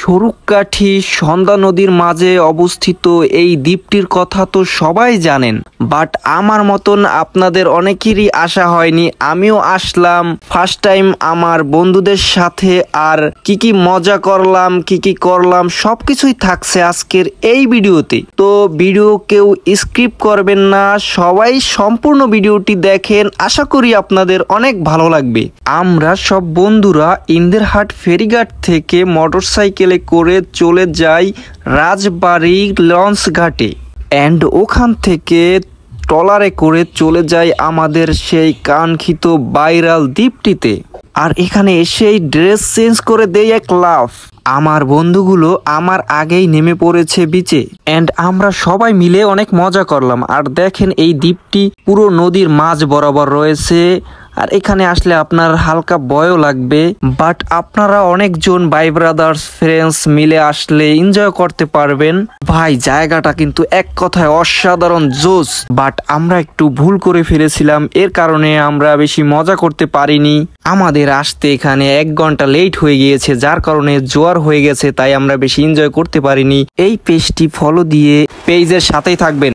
স্বরূপকাঠি সন্ধ্যা নদীর মাঝে অবস্থিত এই দ্বীপটির কথা তো সবাই জানেন, বাট আমার মতন আপনাদের অনেকেরই আসা হয়নি। আমিও আসলাম ফার্স্ট টাইম আমার বন্ধুদের সাথে। আর কি মজা করলাম, কি করলাম সবকিছুই থাকছে আজকের এই ভিডিওতে। তো ভিডিও কেউ স্কিপ করবেন না, সবাই সম্পূর্ণ ভিডিওটি দেখেন, আশা করি আপনাদের অনেক ভালো লাগবে। আমরা সব বন্ধুরা ইন্দেরহাট ফেরিঘাট থেকে মোটরসাইকেলে করে চলে যাই রাজবাড়ী লঞ্চ ঘাটে, অ্যান্ড ওখান থেকে ট্রলারে করে চলে যাই আমাদের সেই কাঙ্ক্ষিত ভাইরাল দ্বীপটিতে। আর এখানে এসেই ড্রেস চেঞ্জ করে দেই এক লাফ। আমার বন্ধুগুলো আমার আগেই নেমে পড়েছে বিচে, অ্যান্ড আমরা সবাই মিলে অনেক মজা করলাম। আর দেখেন এই দ্বীপটি পুরো নদীর মাঝ বরাবর রয়েছে, আর এখানে আসলে আপনার হালকা ভয়ও লাগবে, বাট আপনারা অনেকজন ভাই ব্রাদার্স ফ্রেন্ডস মিলে আসলে এনজয় করতে পারবেন। ভাই জায়গাটা কিন্তু এক কথায় অসাধারণ জোস, বাট আমরা একটু ভুল করে ফেলেছিলাম, এর কারণে আমরা বেশি মজা করতে পারিনি। আমাদের আসতে এখানে 1 ঘন্টা লেট হয়ে গিয়েছে, যার কারণে জোয়ার হয়ে গেছে, তাই আমরা বেশি এনজয় করতে পারিনি। এই পেজটি ফলো দিয়ে পেজের সাথেই থাকবেন।